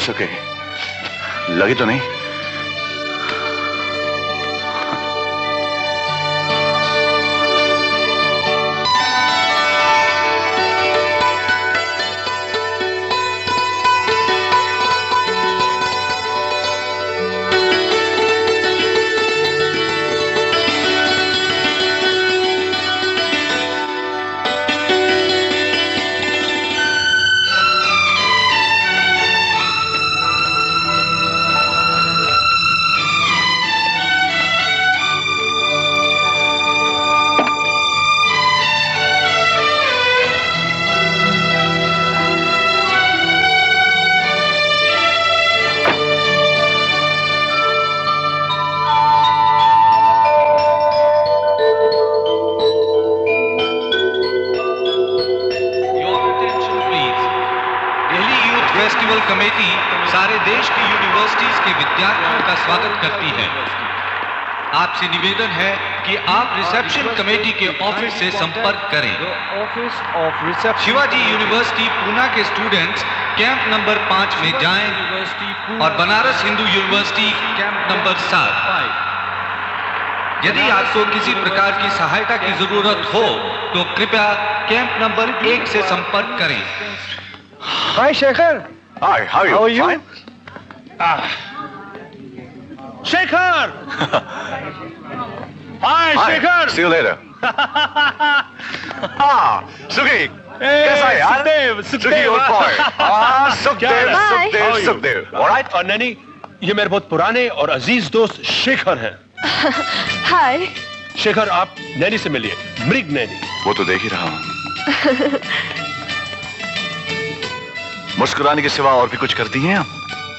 It's okay. लगी तो नहीं? फेस्टिवल कमेटी सारे देश की यूनिवर्सिटीज के विद्यार्थियों का स्वागत करती है। आपसे निवेदन है कि आप रिसेप्शन कमेटी के ऑफिस से संपर्क करें। शिवाजी यूनिवर्सिटी पूना के स्टूडेंट्स कैंप नंबर 5 में जाएं और Banaras Hindu university camp number 7। यदि आपको किसी प्रकार की सहायता की जरूरत हो तो कृपया कैंप नंबर 1 से संपर्क करें। Hi, Shekhar. Hi, how are you? Fine. Shekhar! Hi, Shekhar. See you later. Sukhi. कैसा है यार? Sukhi, old boy. Sukhdev. All right? और नैनी, ये मेरे बहुत पुराने और अजीज दोस्त शेखर हैं। हाय। शेखर, आप नैनी से मिलिए, मृग नैनी। वो तो देख ही रहा हूँ। मुस्कुराने के सिवा और भी कुछ करती हैं आप?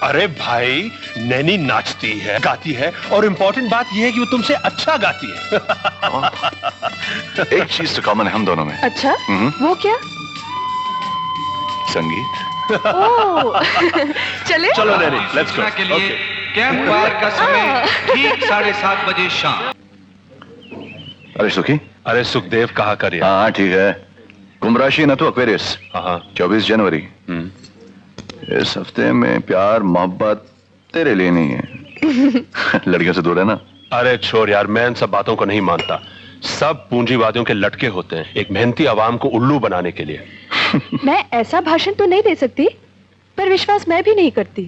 अरे भाई, नैनी नाचती है, गाती है, और इम्पोर्टेंट बात यह है कि वो तुमसे अच्छा गाती है। एक चीज तो कॉमन है हम दोनों में। अच्छा? वो क्या? संगीत। ओह, चले? चलो नैनी, लेट्स गो। के लिए कैंप फायर का समय ठीक 7:30 बजे शाम। अरे सुखी। अरे सुखदेव कहा कर। हाँ ठीक है। कुंभ राशि ना तो एक्वेरियस। हाँ। 24 जनवरी। इस हफ्ते में प्यार मोहब्बत तेरे लिए नहीं है। लड़कियों से दूर है ना। अरे छोड़ यार, मैं इन सब बातों को नहीं मानता। सब पूंजीवादियों के लटके होते हैं, एक मेहनती आवाम को उल्लू बनाने के लिए। मैं ऐसा भाषण तो नहीं दे सकती, पर विश्वास मैं भी नहीं करती।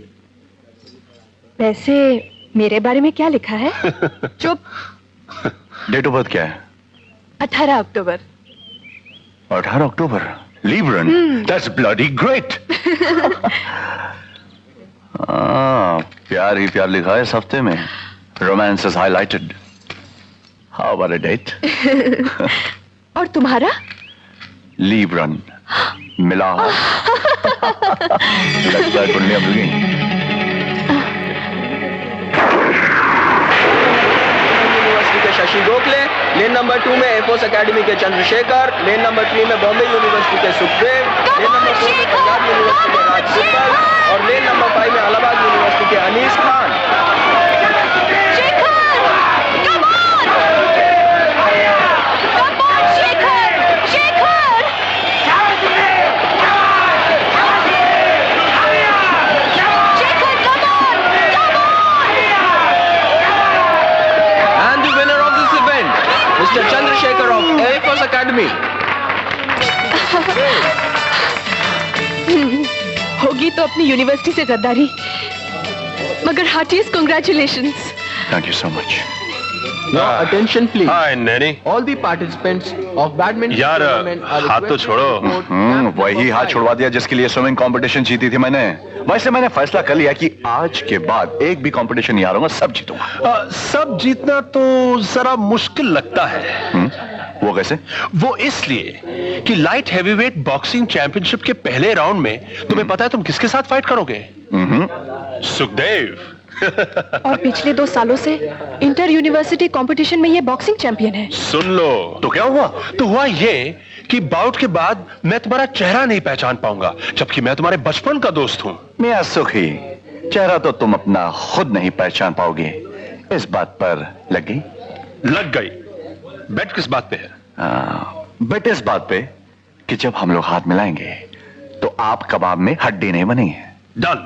वैसे मेरे बारे में क्या लिखा है? चुप। डेट ऑफ बर्थ क्या है? 18 अक्टूबर। 18 अक्टूबर। Libran. That's bloody great. प्यार ही प्यार लिखा है इस हफ्ते में। Romance is highlighted. How about a date? और तुम्हारा? Libran. मिला है। लगता है कुंडलियां मिल गई। शशि गोखले, लेन नंबर 2 में एयरफोर्स एकेडमी के चंद्रशेखर, लेन नंबर 3 में बॉम्बे यूनिवर्सिटी के सुखदेव, लेन नंबर 4 में पंजाब यूनिवर्सिटी के राज गोपाल और लेन नंबर 5 में इलाहाबाद यूनिवर्सिटी के Anees Khan. Mr. Chandrasekhar of Air Force Academy. होगी तो अपनी यूनिवर्सिटी से गद्दारी, मगर heartiest congratulations. Thank you so much. Now attention please. Hi, Naini. All the participants of badminton यार, tournament are हाथ तो छोड़ो। वही हाथ छुड़वा दिया जिसके लिए स्विमिंग कंपटीशन जीती थी मैंने। वैसे मैंने फैसला कर लिया कि आज के बाद एक भी कंपटीशन नहीं हारूंगा, सब जीतूंगा। सब जीतना तो जरा मुश्किल लगता है। वो कैसे? वो इसलिए कि लाइट हैवीवेट बॉक्सिंग चैंपियनशिप के पहले राउंड में तुम्हें पता है तुम किसके साथ फाइट करोगे? सुखदेव। और पिछले 2 सालों से इंटर यूनिवर्सिटी कंपटीशन में ये बॉक्सिंग चैंपियन है। सुन लो। तो क्या हुआ? तो हुआ ये कि बाउट के बाद मैं तुम्हारा चेहरा नहीं पहचान पाऊंगा, जबकि मैं तुम्हारे बचपन का दोस्त हूँ। मैं सुखी, चेहरा तो तुम अपना खुद नहीं पहचान पाओगे। इस बात पर लग गई? लग गई। बेट किस बात पे है? बेट इस बात पे कि जब हम लोग हाथ मिलाएंगे तो आप कबाब में हड्डी नहीं बनेंगे। Done.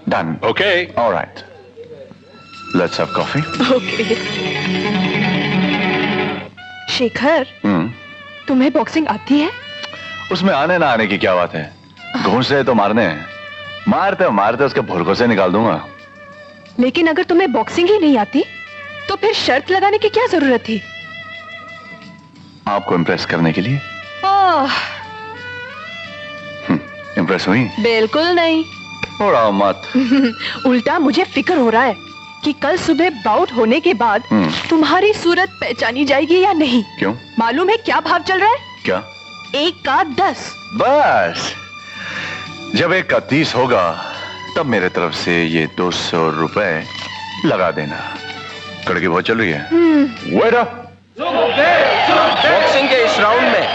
Done. Okay. All right. Let's have coffee. Okay. Shekhar, तुम्हें बॉक्सिंग आती है? उसमें आने ना आने की क्या बात है? घूस रहे तो मारने हैं। मारते मारते उसके भुरकों से निकाल दूंगा। लेकिन अगर तुम्हें बॉक्सिंग ही नहीं आती तो फिर शर्त लगाने की क्या जरूरत थी? आपको इम्प्रेस करने के लिए। ओह, इम्प्रेस हुई? बिल्कुल नहीं। थोड़ा मत। उल्टा मुझे फिक्र हो रहा है कि कल सुबह बाउट होने के बाद तुम्हारी सूरत पहचानी जाएगी या नहीं। क्यों? मालूम है क्या भाव चल रहा है? क्या? 1 का 10। बस जब 1 का 30 होगा तब मेरे तरफ से ये 200 रुपए लगा देना। कड़की बहुत चल रही है। Wait up. बॉक्सिंग के इस राउंड में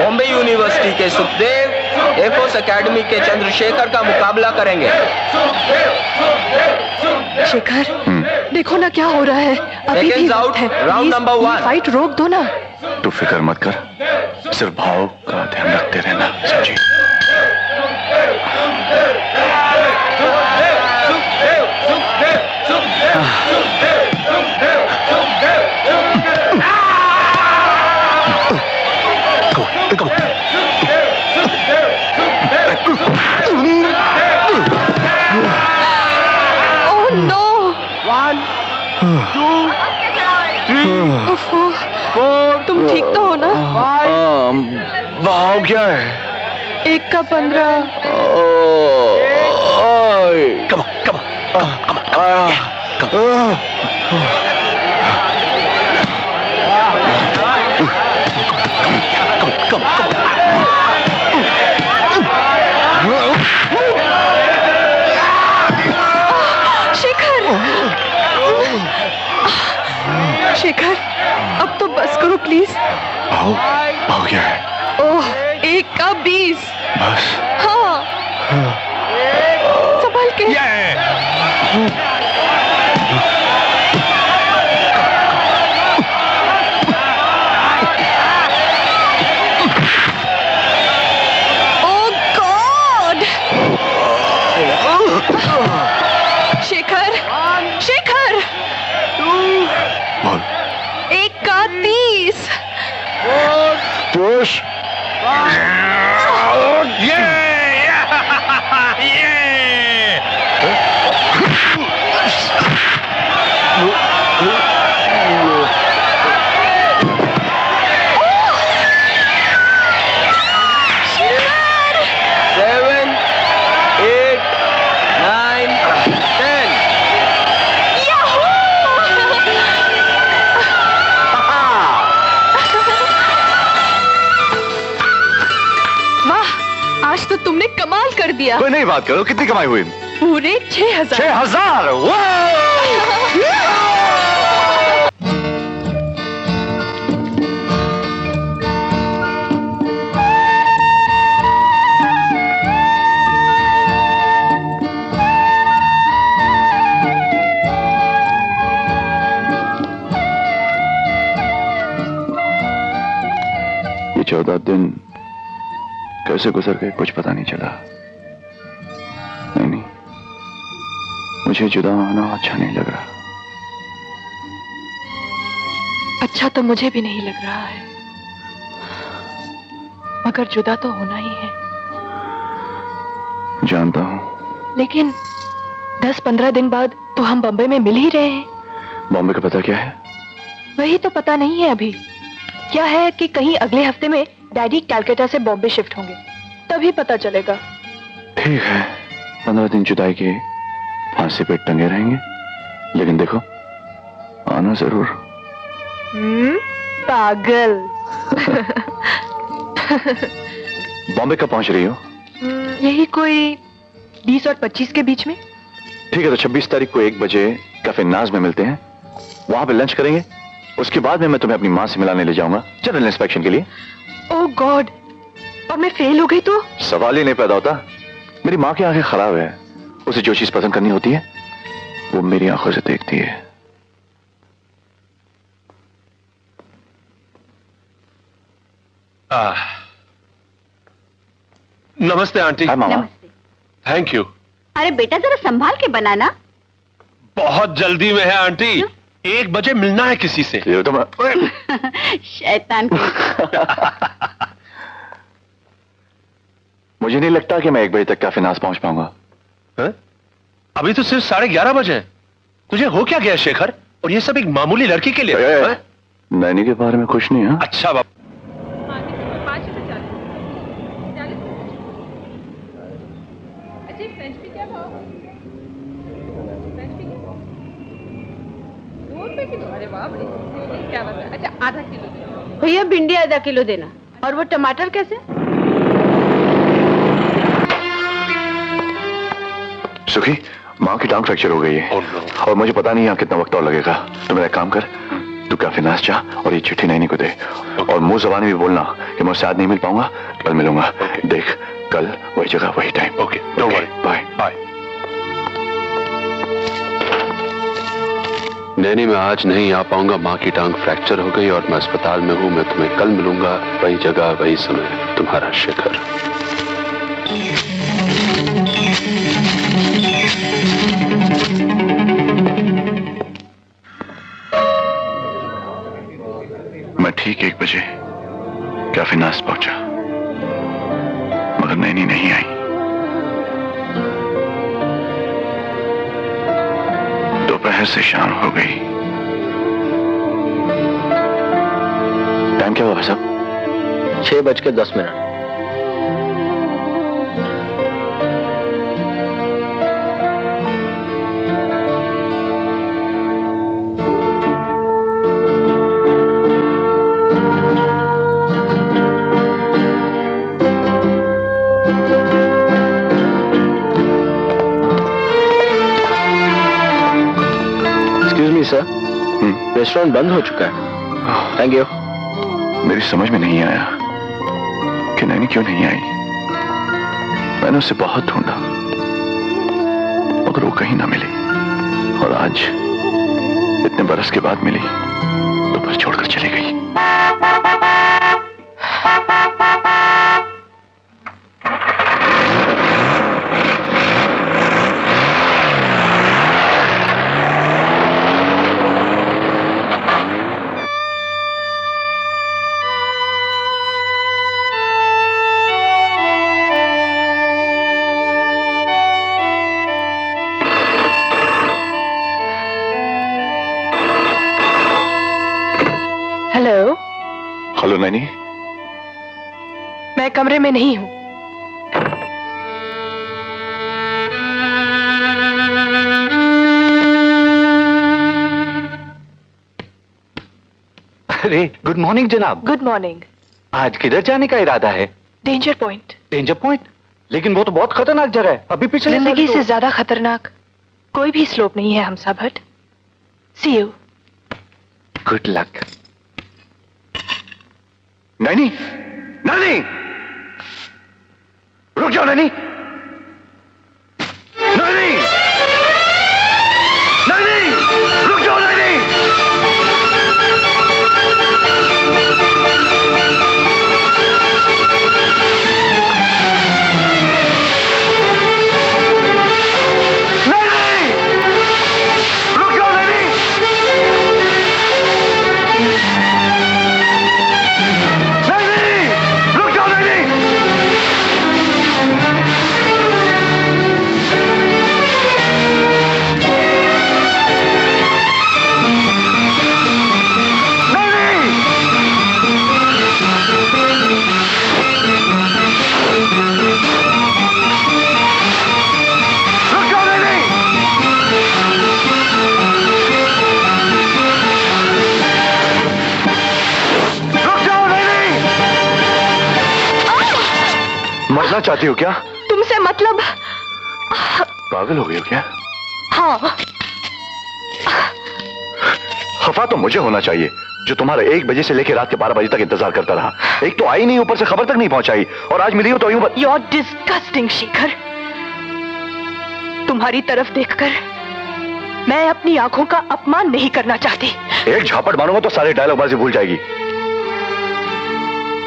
बॉम्बे यूनिवर्सिटी के सुखदेव एफोस एकेडमी के चंद्रशेखर का मुकाबला करेंगे। शेखर, देखो ना क्या हो रहा है। अभी भी Seconds वक्त out, है। round Please, number 1. ये फाइट रोक दो ना। तू फिक्र मत कर, सिर्फ भाव का ध्यान रखते रहना, समझी? Oh no. 1, 2, 3, ओफो, 4, तुम ठीक तो हो ना? 5, भाव क्या है? 1 का 15। Come on, come on, come on. Come on. Shekhar, Shekhar, अब तो बस करो प्लीज। भाव भाव क्या है? ओह, 1 का 20। बस। हाँ, संभाल के। ओह गॉड! शेखर, शेखर, बोल। 1 का 30। पुश। Seven, 8, 9, 10. वाह, आज तो तुमने कमाल कर दिया। कोई नहीं बात करो, कितनी कमाई हुई? पूरे 6000। 6000। ये 14 दिन कैसे गुजर गए कुछ पता नहीं चला। नहीं, मुझे जुदा होना अच्छा नहीं लग रहा। अच्छा तो मुझे भी नहीं लग रहा है, मगर जुदा तो होना ही है। जानता हूं। लेकिन 10-15 दिन बाद तो हम बम्बई में मिल ही रहे हैं। बॉम्बे का पता क्या है? वही तो पता नहीं है अभी। क्या है कि कहीं अगले हफ्ते में डैडी कैलकाटा से बॉम्बे शिफ्ट होंगे, तभी पता चलेगा। ठीक है, 15 दिन जुदाई के फांसी पे टंगे रहेंगे, लेकिन देखो आना जरूर। पागल। बॉम्बे कब पहुंच रही हो? यही कोई 20 और 25 के बीच में। ठीक है, तो 26 तारीख को 1 बजे कैफे नाज में मिलते हैं। वहां पे लंच करेंगे, उसके बाद में मैं तुम्हें अपनी माँ से मिलाने ले जाऊंगा जनरल इंस्पेक्शन के लिए। ओह गॉड, और मैं फेल हो गई तो? सवाल ही नहीं पैदा होता। मेरी माँ की आंखें खराब है, उसे जो चीज पसंद करनी होती है वो मेरी आंखों से देखती है। नमस्ते आंटी। हाय मामा। नमस्ते। Thank you. अरे बेटा जरा संभाल के बनाना। बहुत जल्दी में है आंटी, 1 बजे मिलना है किसी से। ये तो मैं शैतान के। मुझे नहीं लगता कि मैं 1 बजे तक कैफेनास पहुंच पाऊंगा। है? अभी तो सिर्फ 11:30 बजे हैं। तुझे हो क्या गया शेखर? और ये सब एक मामूली लड़की के लिए? नैनी के बारे में खुश नहीं है। अच्छा बाप। अच्छा आधा किलो भैया, भिंडी आधा किलो देना। और वो टमाटर कैसे? सुखी, माँ की टांग फ्रैक्चर हो गई है और मुझे पता नहीं यहाँ कितना वक्त और लगेगा। तो मेरा काम कर, तू कैफेनास जा और ये चिट्ठी नैनी को दे। और मुंह ज़बानी भी बोलना कि मैं उससे आज नहीं मिल पाऊंगा, कल मिलूंगा। देख, कल वही जगह वही time. Okay, don't worry. Bye bye. नैनी, मैं आज नहीं आ पाऊंगा, माँ की टांग फ्रैक्चर हो गई और मैं अस्पताल में हूँ। मैं तुम्हें कल मिलूंगा, वही जगह वही समय। तुम्हारा शेखर। मैं ठीक 1 बजे कैफेनास पहुंचा, मगर नैनी नहीं आई। दोपहर से शाम हो गई। टाइम क्या हुआ भाई साहब? 6:10। सर, रेस्टोरेंट बंद हो चुका है। Thank you. मेरी समझ में नहीं आया कि नैनी क्यों नहीं आई। मैंने उसे बहुत ढूंढा मगर वो कहीं ना मिली, और आज इतने बरस के बाद मिली तो बस छोड़कर चली गई। हेलो। हेलो नैनी। मैं कमरे में नहीं हूँ। अरे गुड मॉर्निंग जनाब। Good morning. आज किधर जाने का इरादा है? Danger point. Danger point? लेकिन वो तो बहुत खतरनाक जगह है। अभी पिछले जिंदगी से ज्यादा खतरनाक कोई भी स्लोप नहीं है हमसा Bhatt. See you. Good luck. Naini, Naini, रुक जाओ नैनी। नैनी, नैनी, रुक जाओ नैनी। मरना चाहती हो क्या? तुमसे मतलब? पागल हो गई हो क्या? हाँ। खफा तो मुझे होना चाहिए जो तुम्हारा 1 बजे से लेकर रात के 12 बजे तक इंतजार करता रहा। एक तो आई नहीं, ऊपर से खबर तक नहीं पहुंचाई, और आज मिली हो तो यूं। You're disgusting, Shekhar. तुम्हारी तरफ देखकर मैं अपनी आंखों का अपमान नहीं करना चाहती। एक झापट मारूंगा तो सारे डायलॉगबाजी भूल जाएगी।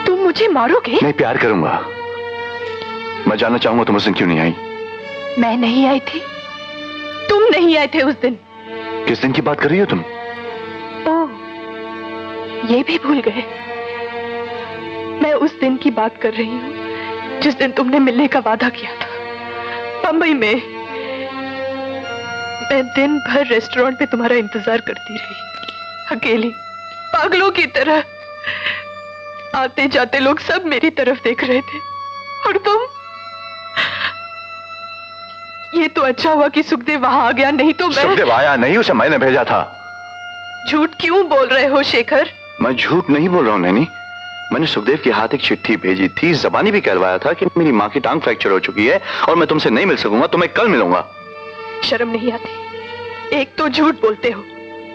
तुम मुझे मारोगे? नहीं, प्यार करूंगा। मैं जानना चाहूंगा तुम उस दिन क्यों नहीं आई। मैं नहीं आई थी, तुम नहीं आए थे उस दिन। किस दिन की बात कर रही हो तुम? ओह, ये भी भूल गए। मैं उस दिन की बात कर रही हूँ जिस दिन तुमने मिलने का वादा किया था बंबई में। मैं दिन भर रेस्टोरेंट में तुम्हारा इंतजार करती रही, अकेली, पागलों की तरह। आते जाते लोग सब मेरी तरफ देख रहे थे, और तुम। ये तो अच्छा हुआ कि सुखदेव वहां आ गया, नहीं तो मैं। सुखदेव आया नहीं, उसे मैंने भेजा था। झूठ क्यों बोल रहे हो शेखर? मैं झूठ नहीं बोल रहा हूं नैनी। मैंने सुखदेव के हाथ एक चिट्ठी भेजी थी, जबानी भी कहलवाया था कि मेरी माँ की टांग फ्रैक्चर हो चुकी है और मैं तुमसे नहीं मिल सकूंगा, तो मैं कल मिलूंगा। शर्म नहीं आती? एक तो झूठ बोलते हो,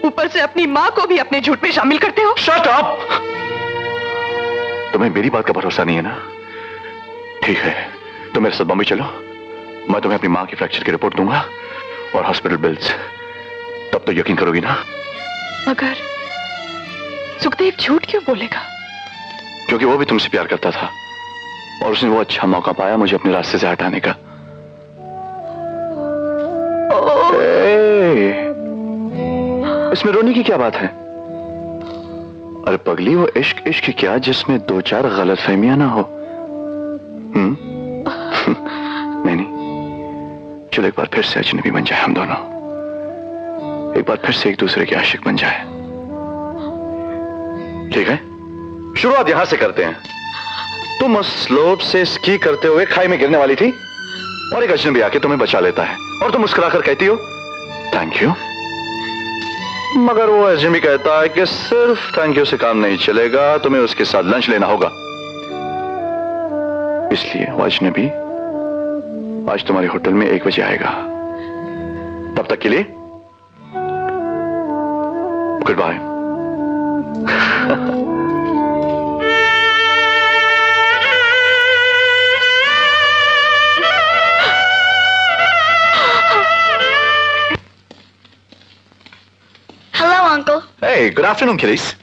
ऊपर से अपनी माँ को भी अपने झूठ में शामिल करते हो। Shut up! तुम्हें मेरी बात का भरोसा नहीं है ना? ठीक है, तो मेरे साथ बॉम्बे चलो। मैं तुम्हें अपनी माँ की फ्रैक्चर की रिपोर्ट दूंगा और हॉस्पिटल बिल्स। तब तो यकीन करोगी ना? मगर सुखदेव झूठ क्यों बोलेगा? क्योंकि वो भी तुमसे प्यार करता था और उसने वो अच्छा मौका पाया मुझे अपने रास्ते से हटाने का। इसमें रोने की क्या बात है? अरे पगली, वो इश्क इश्क क्या जिसमें दो चार गलतफहमियां ना हो। नहीं, चलो एक बार फिर से अजनबी बन जाए हम दोनों, एक बार फिर से एक दूसरे के आशिक बन जाए। ठीक है, शुरुआत यहां से करते हैं। तुम उस स्लोप से स्की करते हुए खाई में गिरने वाली थी और एक अजनबी आके तुम्हें बचा लेता है और तुम मुस्कुराकर कहती हो थैंक यू। मगर वो अजनबी कहता है कि सिर्फ थैंक यू से काम नहीं चलेगा, तुम्हें उसके साथ लंच लेना होगा। इसलिए वो अजनबी आज तुम्हारे होटल में 1 बजे आएगा। तब तक के लिए good bye. Hello, Uncle. Hey, good afternoon, kiddies.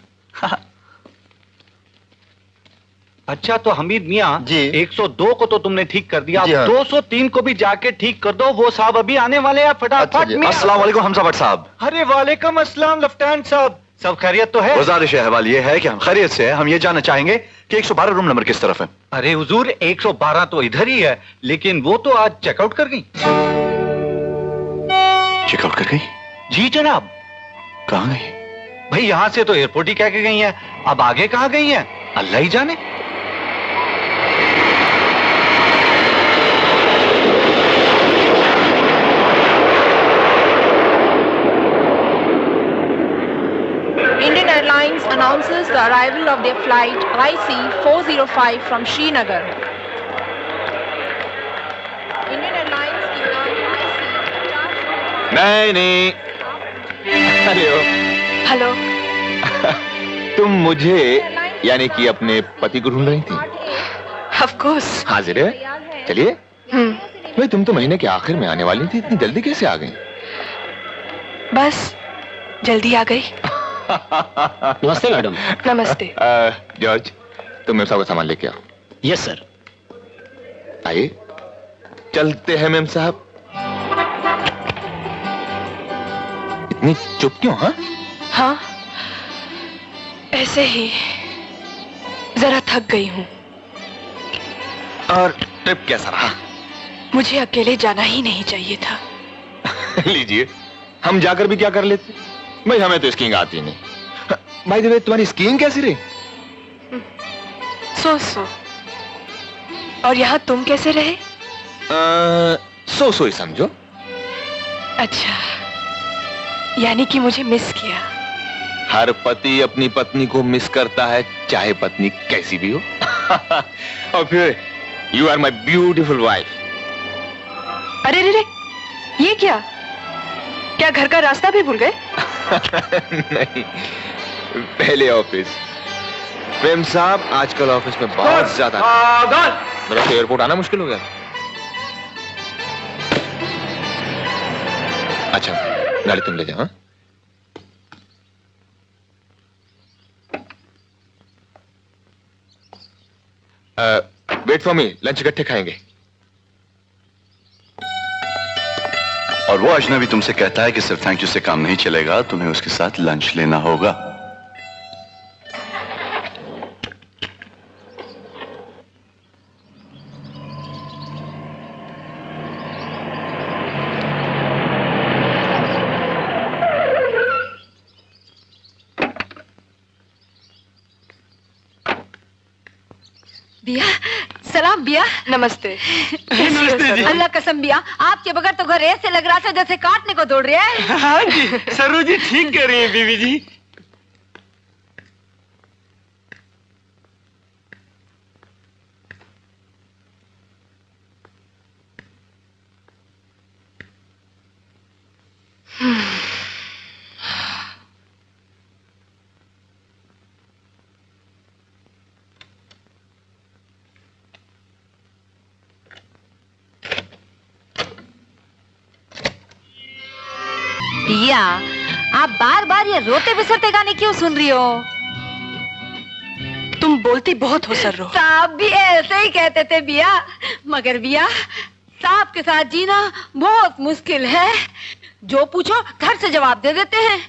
अच्छा, तो हमीद मियाँ जी। 102 को तो तुमने ठीक कर दिया, जी हाँ। 203 को भी जाके ठीक कर दो। वो साहब अभी आने वाले हैं, फटाफट मियाँ। अस्सलाम वालेकुम हमजा भट्ट साहब। अरे वालेकुम अस्सलाम लेफ्टिनेंट साहब, सब खैरियत तो है? गुजारिश अहवाल ये है कि हम खैरियत से हैं। हम ये जानना चाहेंगे कि 112 रूम नंबर किस तरफ है? अरे हुजूर, 112 तो इधर ही है, लेकिन वो तो आज चेकआउट कर गई। चेकआउट कर गई? जी जनाब। कहाँ गई? भाई यहाँ से तो एयरपोर्ट ही कह के गई है, अब आगे कहाँ गई है अल्लाह ही जाने। Indian Airlines announces the arrival of their flight IC405 from Srinagar. Indian Airlines की उड़ान IC405 नहीं। हेलो। हेलो। तुम मुझे यानी कि अपने पति को ढूंढ रही थी? Of course. हाजिर है, चलिए। भाई तुम तो महीने के आखिर में आने वाली थी, इतनी जल्दी कैसे आ गई? बस जल्दी आ गई। नमस्ते मैडम। नमस्ते। जॉर्ज, तुम मेम साहब का सामान लेके आओ। Yes sir. आइए चलते हैं मेम साहब। इतनी चुप क्यों? हाँ, ऐसे ही जरा थक गई हूँ। और ट्रिप कैसा रहा? मुझे अकेले जाना ही नहीं चाहिए था। लीजिए, हम जाकर भी क्या कर लेते? भाई हमें तो स्कीइंग आती नहीं। भाई द वे, तुम्हारी स्कीइंग कैसी रही? सो और यहाँ तुम कैसे रहे? सो ही समझो। अच्छा, यानी कि मुझे मिस किया। हर पति अपनी पत्नी को मिस करता है, चाहे पत्नी कैसी भी हो। और फिर you are my beautiful wife. अरे रे रे, ये क्या घर का रास्ता भी भूल गए? नहीं, पहले ऑफिस। प्रेम साहब, आजकल ऑफिस में बहुत ज्यादा मेरा तो एयरपोर्ट आना मुश्किल हो गया। अच्छा, गाड़ी तुम ले जाओ। वेट फॉर मी, लंच इकट्ठे खाएंगे। और वो अजनबी तुमसे कहता है कि सिर्फ थैंक यू से काम नहीं चलेगा, तुम्हें उसके साथ लंच लेना होगा। बिया, सलाम बिया। नमस्ते। नमस्ते। अल्लाह कसम बिया, आपके बगैर तो घर ऐसे लग रहा था जैसे काटने को दौड़ रहा है। हाँ जी, सरू जी ठीक कह रही है बीवी जी। बिया, आप बार बार ये रोते बिसरते गाने क्यों सुन रही हो? तुम बोलती बहुत हो सर्रो। साहब भी ऐसे ही कहते थे बिया, मगर बिया साहब के साथ जीना बहुत मुश्किल है। जो पूछो घर से जवाब दे देते हैं,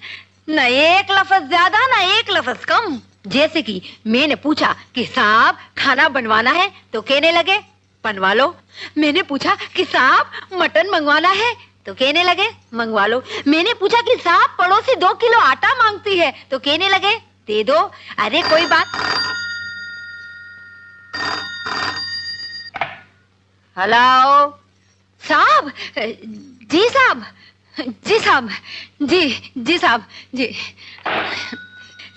न एक लफ्ज ज्यादा न एक लफ्ज कम। जैसे कि मैंने पूछा कि साहब खाना बनवाना है तो कहने लगे बनवा लो। मैंने पूछा कि साहब मटन मंगवाना है तो कहने लगे मंगवा लो। मैंने पूछा कि साहब पड़ोसी 2 किलो आटा मांगती है तो कहने लगे दे दो। अरे कोई बात। हेलो साहब। जी साहब, जी साहब, जी साहब, जी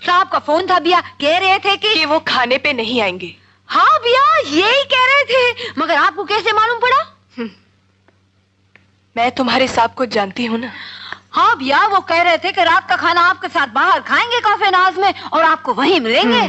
साहब का फोन था भैया, कह रहे थे कि वो खाने पे नहीं आएंगे। हाँ भैया यही कह रहे थे, मगर आपको कैसे मालूम पड़ा? मैं तुम्हारे साहब को जानती हूँ ना। हाँ भैया वो कह रहे थे कि रात का खाना आपके साथ बाहर खाएंगे काफे नाज में और आपको वहीं मिलेंगे।